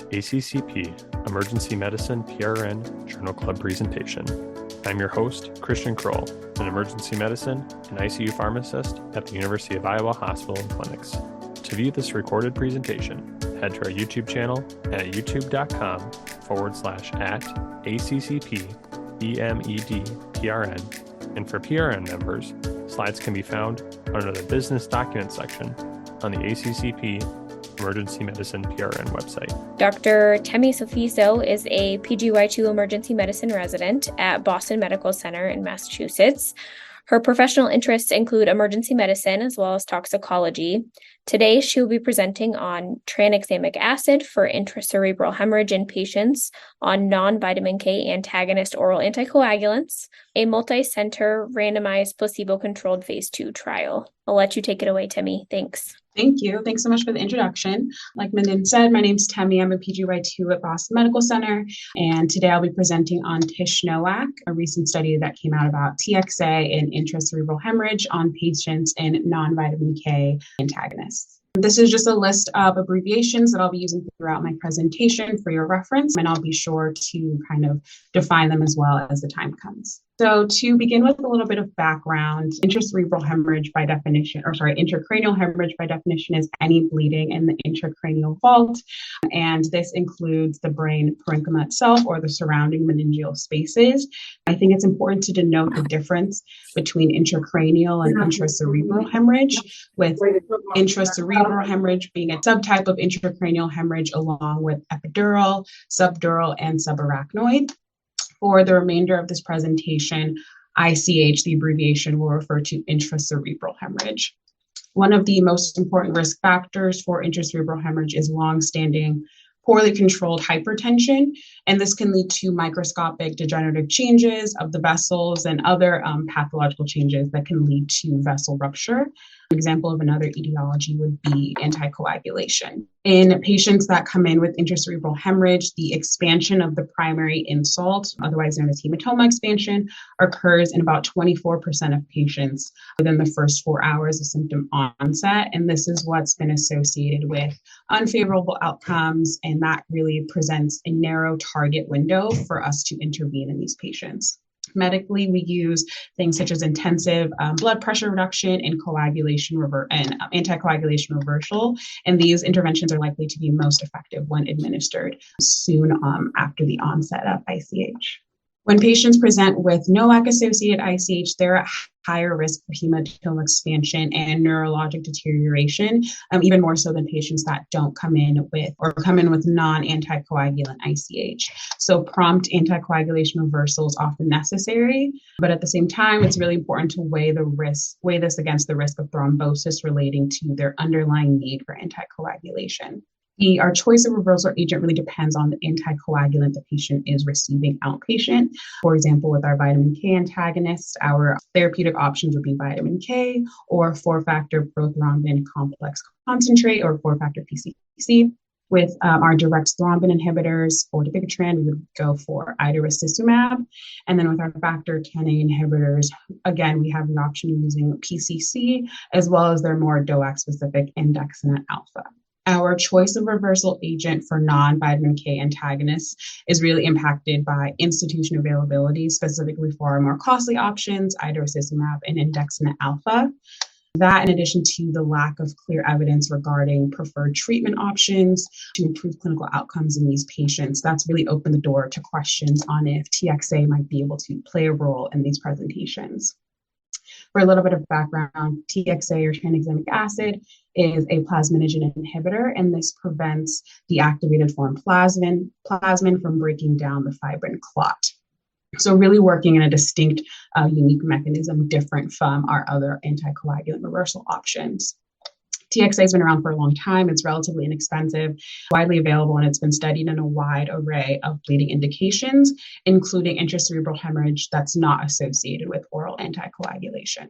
week's ACCP Emergency Medicine PRN Journal Club presentation. I'm your host, Christian Kroll, an emergency medicine and ICU pharmacist at the University of Iowa Hospital and Clinics. To view this recorded presentation, head to our YouTube channel at youtube.com/ACCP-EMED-PRN. And for PRN members, slides can be found under the Business Documents section on the ACCP Emergency Medicine PRN website. Dr. Temi Sofeso is a PGY2 emergency medicine resident at Boston Medical Center in Massachusetts. Her professional interests include emergency medicine as well as toxicology. Today, she will be presenting on tranexamic acid for intracerebral hemorrhage in patients on non-vitamin K antagonist oral anticoagulants, a multi-center randomized placebo-controlled phase 2 trial. I'll let you take it away, Temi. Thanks. Thank you. Thanks so much for the introduction. Like Minden said, my name's Temi. I'm a PGY2 at Boston Medical Center, and today I'll be presenting on TICH-NOAC, a recent study that came out about TXA and intracerebral hemorrhage on patients in non-vitamin K antagonists. This is just a list of abbreviations that I'll be using throughout my presentation for your reference, and I'll be sure to kind of define them as well as the time comes. So to begin with a little bit of background, intracerebral hemorrhage by definition, intracranial hemorrhage by definition is any bleeding in the intracranial vault. And this includes the brain parenchyma itself or the surrounding meningeal spaces. I think it's important to denote the difference between intracranial and intracerebral hemorrhage, with intracerebral hemorrhage being a subtype of intracranial hemorrhage along with epidural, subdural, and subarachnoid. For the remainder of this presentation, ICH, the abbreviation, will refer to intracerebral hemorrhage. One of the most important risk factors for intracerebral hemorrhage is long-standing, poorly controlled hypertension, and this can lead to microscopic degenerative changes of the vessels and other pathological changes that can lead to vessel rupture. An example of another etiology would be anticoagulation. In patients that come in with intracerebral hemorrhage, the expansion of the primary insult, otherwise known as hematoma expansion, occurs in about 24% of patients within the first 4 hours of symptom onset. And this is what's been associated with unfavorable outcomes, and that really presents a narrow target window for us to intervene in these patients. Medically, we use things such as intensive blood pressure reduction and anticoagulation reversal, and these interventions are likely to be most effective when administered soon after the onset of ICH. When patients present with NOAC-associated ICH, they're at higher risk for hematoma expansion and neurologic deterioration, even more so than patients that don't come in with non-anticoagulant ICH. So prompt anticoagulation reversal is often necessary, but at the same time, it's really important to weigh this against the risk of thrombosis relating to their underlying need for anticoagulation. Our choice of reversal agent really depends on the anticoagulant the patient is receiving outpatient. For example, with our vitamin K antagonists, our therapeutic options would be vitamin K or 4-factor prothrombin complex concentrate or 4-factor PCC. With our direct thrombin inhibitors for dabigatran, we would go for idarucizumab. And then with our factor Xa inhibitors, again, we have the option of using PCC as well as their more DOAC-specific indexinate alpha. Our choice of reversal agent for non-vitamin K antagonists is really impacted by institution availability, specifically for our more costly options, idarucizumab and indexinate alpha. That, in addition to the lack of clear evidence regarding preferred treatment options to improve clinical outcomes in these patients, that's really opened the door to questions on if TXA might be able to play a role in these presentations. For a little bit of background, TXA or tranexamic acid is a plasminogen inhibitor, and this prevents the activated form plasmin from breaking down the fibrin clot. So really working in a distinct, unique mechanism different from our other anticoagulant reversal options. TXA has been around for a long time. It's relatively inexpensive, widely available, and it's been studied in a wide array of bleeding indications, including intracerebral hemorrhage that's not associated with oral anticoagulation.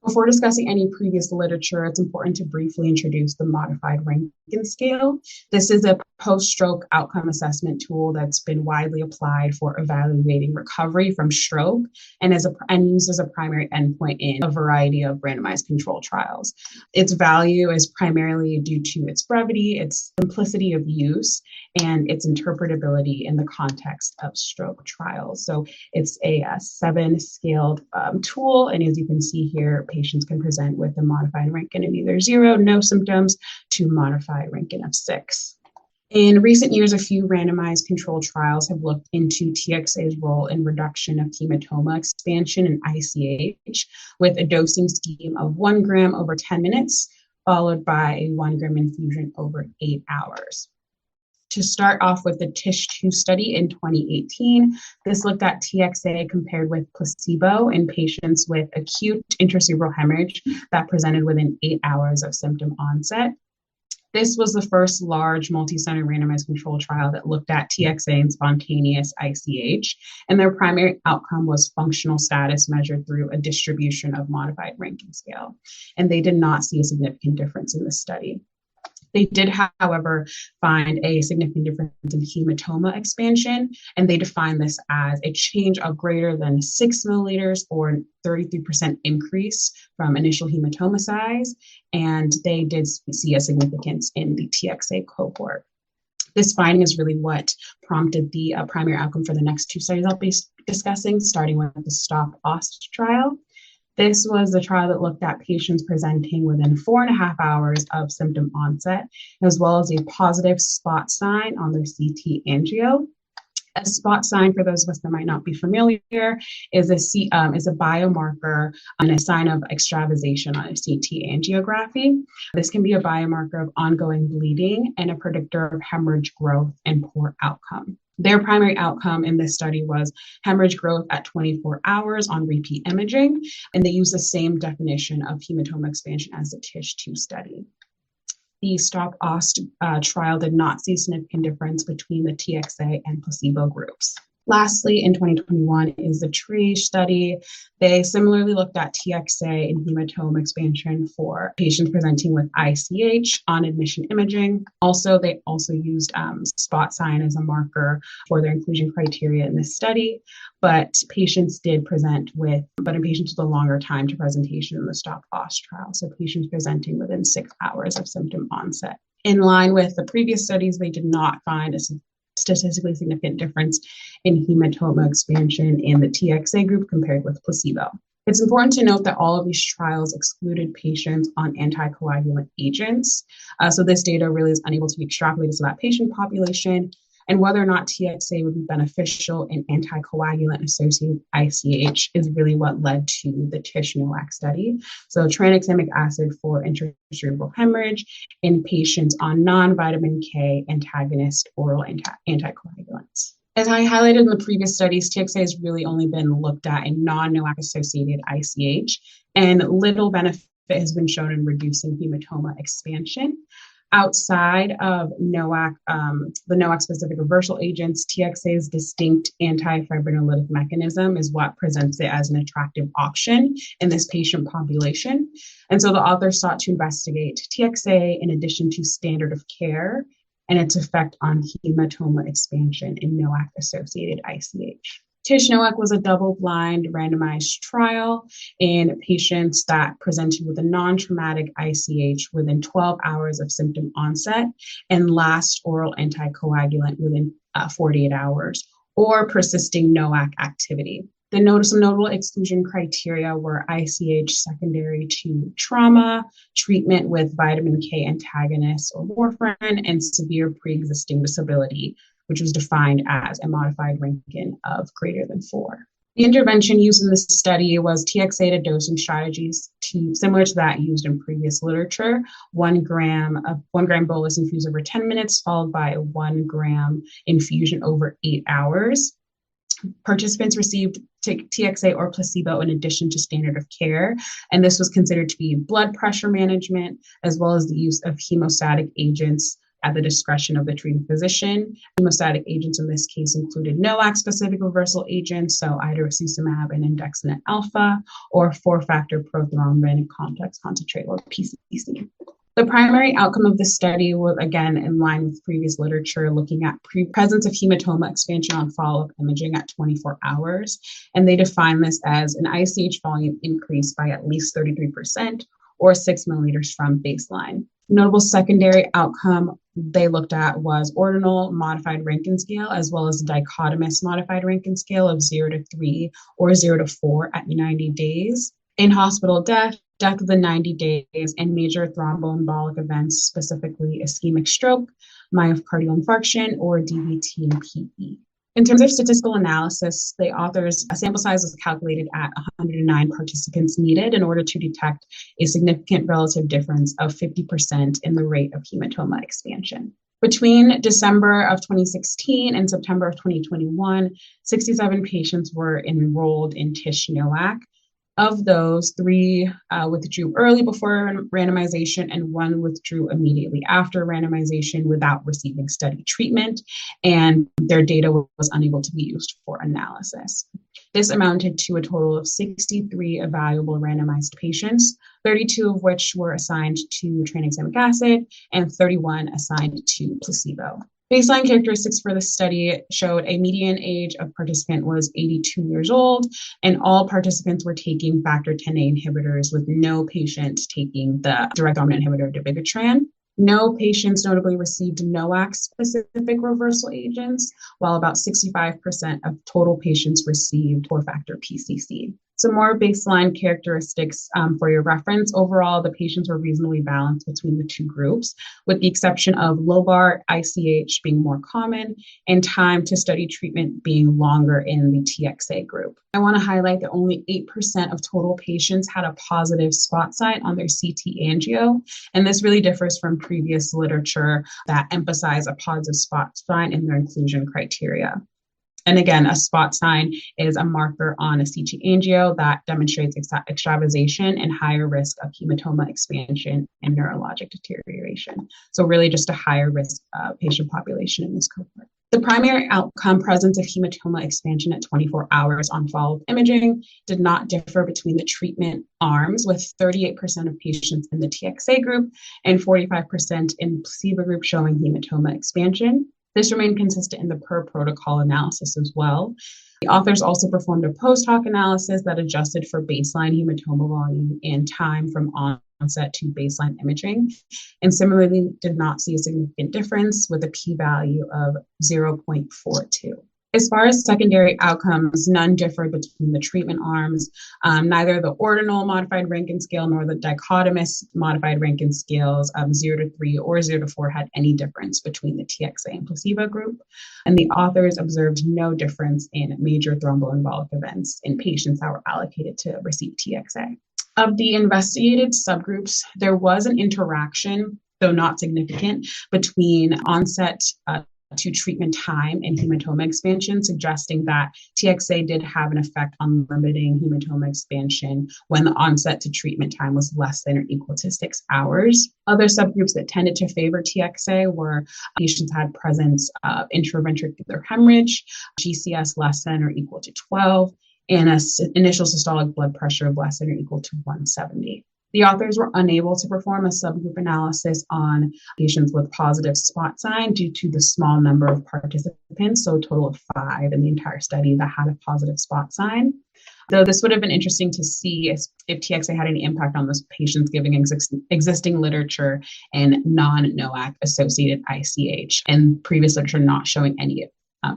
Before discussing any previous literature, it's important to briefly introduce the modified Rankin scale. This is a post-stroke outcome assessment tool that's been widely applied for evaluating recovery from stroke and used as a primary endpoint in a variety of randomized controlled trials. Its value is primarily due to its brevity, its simplicity of use, and its interpretability in the context of stroke trials. So it's a 7-scaled tool, and as you can see here, patients can present with a modified Rankin of either 0, no symptoms, to modified Rankin of 6. In recent years, a few randomized controlled trials have looked into TXA's role in reduction of hematoma expansion in ICH with a dosing scheme of 1 gram over 10 minutes, followed by a 1 gram infusion over 8 hours. To start off with the TICH-2 study in 2018, this looked at TXA compared with placebo in patients with acute intracerebral hemorrhage that presented within 8 hours of symptom onset. This was the first large multi-center randomized control trial that looked at TXA in spontaneous ICH, and their primary outcome was functional status measured through a distribution of modified Rankin scale, and they did not see a significant difference in this study. They did, however, find a significant difference in hematoma expansion, and they defined this as a change of greater than 6 milliliters or 33% increase from initial hematoma size, and they did see a significance in the TXA cohort. This finding is really what prompted the primary outcome for the next 2 studies I'll be discussing, starting with the STOP-OST trial. This was the trial that looked at patients presenting within 4.5 hours of symptom onset, as well as a positive spot sign on their CT angio. A spot sign, for those of us that might not be familiar, is a biomarker and a sign of extravasation on a CT angiography. This can be a biomarker of ongoing bleeding and a predictor of hemorrhage growth and poor outcome. Their primary outcome in this study was hemorrhage growth at 24 hours on repeat imaging, and they used the same definition of hematoma expansion as the TICH-2 study. The STOP-OST trial did not see a significant difference between the TXA and placebo groups. Lastly, in 2021 is the TRIAGE study. They similarly looked at TXA and hematoma expansion for patients presenting with ICH on admission imaging. They also used spot sign as a marker for their inclusion criteria in this study, but in patients with a longer time to presentation in the STOP-OST trial, so patients presenting within 6 hours of symptom onset. In line with the previous studies, they did not find a statistically significant difference in hematoma expansion in the TXA group compared with placebo. It's important to note that all of these trials excluded patients on anticoagulant agents. So this data really is unable to be extrapolated to that patient population, and whether or not TXA would be beneficial in anticoagulant-associated ICH is really what led to the TICH-NOAC study. So tranexamic acid for intracerebral hemorrhage in patients on non-vitamin K antagonist oral anticoagulants. As I highlighted in the previous studies, TXA has really only been looked at in non-NOAC-associated ICH, and little benefit has been shown in reducing hematoma expansion. Outside of NOAC, the NOAC-specific reversal agents, TXA's distinct antifibrinolytic mechanism is what presents it as an attractive option in this patient population. And so the authors sought to investigate TXA in addition to standard of care and its effect on hematoma expansion in NOAC-associated ICH. TICH-NOAC was a double-blind randomized trial in patients that presented with a non-traumatic ICH within 12 hours of symptom onset and last oral anticoagulant within 48 hours, or persisting NOAC activity. Some notable exclusion criteria were ICH secondary to trauma, treatment with vitamin K antagonists or warfarin, and severe pre-existing disability, which was defined as a modified Rankin of greater than 4. The intervention used in this study was TXA dosing strategies similar to that used in previous literature. 1 gram bolus infused over 10 minutes, followed by a 1 gram infusion over 8 hours. Participants received TXA or placebo in addition to standard of care, and this was considered to be blood pressure management, as well as the use of hemostatic agents at the discretion of the treating physician. Hemostatic agents in this case included NOAC-specific reversal agents, so idursulfimab and andexanet alpha, or 4-factor prothrombin complex concentrate, or PCC. The primary outcome of the study was, again, in line with previous literature, looking at presence of hematoma expansion on follow-up imaging at 24 hours. And they define this as an ICH volume increase by at least 33% or 6 milliliters from baseline. Notable secondary outcome they looked at was ordinal modified Rankin scale, as well as dichotomous modified Rankin scale of 0 to 3 or 0 to 4 at 90 days. In hospital death within 90 days, and major thromboembolic events, specifically ischemic stroke, myocardial infarction, or DVT and PE. In terms of statistical analysis, the authors' sample size was calculated at 109 participants needed in order to detect a significant relative difference of 50% in the rate of hematoma expansion. Between December of 2016 and September of 2021, 67 patients were enrolled in TICH-NOAC. Of those, 3 withdrew early before randomization and 1 withdrew immediately after randomization without receiving study treatment, and their data was unable to be used for analysis. This amounted to a total of 63 evaluable randomized patients, 32 of which were assigned to tranexamic acid and 31 assigned to placebo. Baseline characteristics for the study showed a median age of participant was 82 years old, and all participants were taking factor Xa inhibitors, with no patient taking the direct dominant inhibitor dabigatran. No patients notably received NOAC-specific reversal agents, while about 65% of total patients received 4-factor PCC. Some more baseline characteristics for your reference. Overall, the patients were reasonably balanced between the two groups, with the exception of lobar ICH being more common and time to study treatment being longer in the TXA group. I want to highlight that only 8% of total patients had a positive spot sign on their CT angio, and this really differs from previous literature that emphasize a positive spot sign in their inclusion criteria. And again, a spot sign is a marker on a CT angio that demonstrates extravasation and higher risk of hematoma expansion and neurologic deterioration. So really just a higher risk patient population in this cohort. The primary outcome, presence of hematoma expansion at 24 hours on follow-up imaging, did not differ between the treatment arms, with 38% of patients in the TXA group and 45% in the placebo group showing hematoma expansion. This remained consistent in the per protocol analysis as well. The authors also performed a post hoc analysis that adjusted for baseline hematoma volume and time from onset to baseline imaging, and similarly did not see a significant difference with a p-value of 0.42. As far as secondary outcomes, none differed between the treatment arms. Neither the ordinal modified Rankin scale nor the dichotomous modified Rankin scales of 0 to 3 or 0 to 4 had any difference between the TXA and placebo group. And the authors observed no difference in major thromboembolic events in patients that were allocated to receive TXA. Of the investigated subgroups, there was an interaction, though not significant, between onset to treatment time and hematoma expansion, suggesting that TXA did have an effect on limiting hematoma expansion when the onset to treatment time was less than or equal to 6 hours. Other subgroups that tended to favor TXA were patients had presence of intraventricular hemorrhage, GCS less than or equal to 12, and an initial systolic blood pressure of less than or equal to 170. The authors were unable to perform a subgroup analysis on patients with positive spot sign due to the small number of participants, so a total of 5 in the entire study that had a positive spot sign. Though this would have been interesting to see if TXA had any impact on those patients, given existing literature and non-NOAC associated ICH, and previous literature not showing any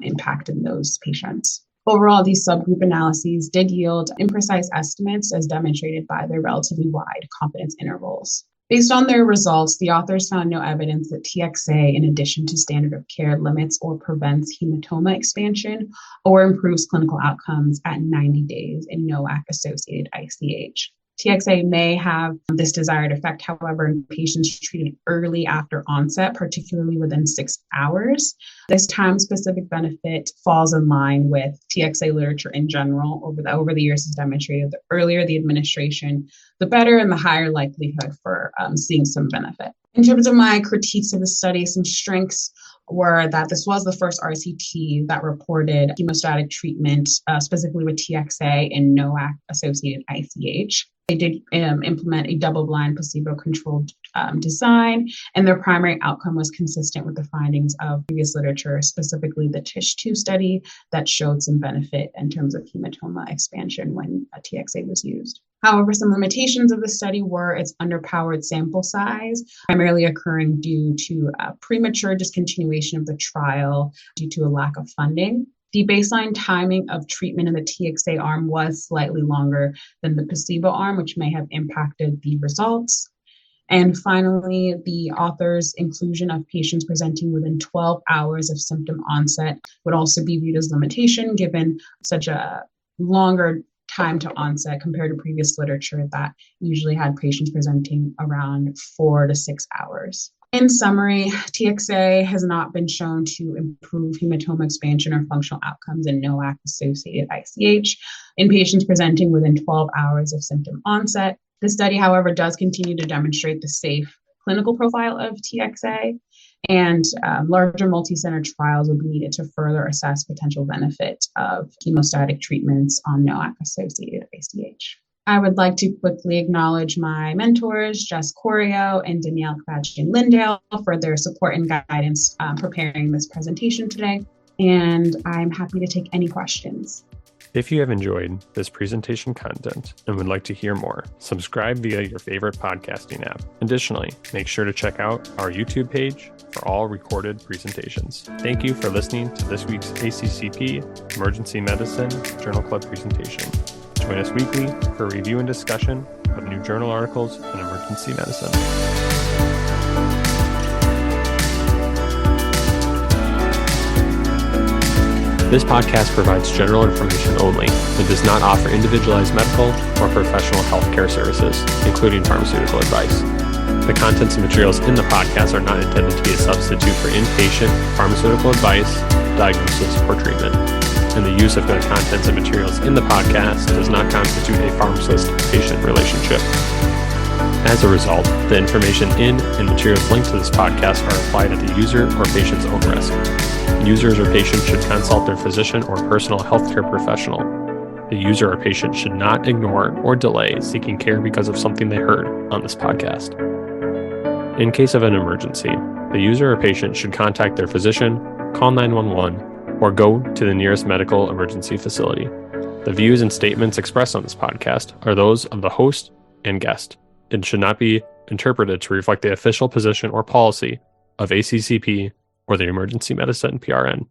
impact in those patients. Overall, these subgroup analyses did yield imprecise estimates as demonstrated by their relatively wide confidence intervals. Based on their results, the authors found no evidence that TXA, in addition to standard of care, limits or prevents hematoma expansion or improves clinical outcomes at 90 days in NOAC-associated ICH. TXA may have this desired effect, however, in patients treated early after onset, particularly within 6 hours. This time-specific benefit falls in line with TXA literature in general. Over the years has demonstrated the earlier the administration, the better and the higher likelihood for seeing some benefit. In terms of my critiques of the study, some strengths were that this was the first RCT that reported hemostatic treatment, specifically with TXA and NOAC-associated ICH. They did implement a double-blind placebo-controlled design, and their primary outcome was consistent with the findings of previous literature, specifically the TICH-2 study that showed some benefit in terms of hematoma expansion when a TXA was used. However, some limitations of the study were its underpowered sample size, primarily occurring due to premature discontinuation of the trial due to a lack of funding. The baseline timing of treatment in the TXA arm was slightly longer than the placebo arm, which may have impacted the results. And finally, the author's inclusion of patients presenting within 12 hours of symptom onset would also be viewed as limitation, given such a longer time to onset compared to previous literature that usually had patients presenting around 4 to 6 hours. In summary, TXA has not been shown to improve hematoma expansion or functional outcomes in NOAC-associated ICH in patients presenting within 12 hours of symptom onset. The study, however, does continue to demonstrate the safe clinical profile of TXA, and larger multi-center trials will be needed to further assess potential benefit of hemostatic treatments on NOAC-associated ICH. I would like to quickly acknowledge my mentors, Jess Corio and Danielle Kvachian-Lindale, for their support and guidance preparing this presentation today, and I'm happy to take any questions. If you have enjoyed this presentation content and would like to hear more, subscribe via your favorite podcasting app. Additionally, make sure to check out our YouTube page for all recorded presentations. Thank you for listening to this week's ACCP Emergency Medicine Journal Club presentation. Join us weekly for review and discussion of new journal articles in emergency medicine. This podcast provides general information only and does not offer individualized medical or professional healthcare services, including pharmaceutical advice. The contents and materials in the podcast are not intended to be a substitute for inpatient pharmaceutical advice, diagnosis, or treatment. And the use of the contents and materials in the podcast does not constitute a pharmacist-patient relationship. As a result, the information in and materials linked to this podcast are applied at the user or patient's own risk. Users or patients should consult their physician or personal healthcare professional. The user or patient should not ignore or delay seeking care because of something they heard on this podcast. In case of an emergency, the user or patient should contact their physician, call 911, or go to the nearest medical emergency facility. The views and statements expressed on this podcast are those of the host and guest and should not be interpreted to reflect the official position or policy of ACCP or the Emergency Medicine PRN.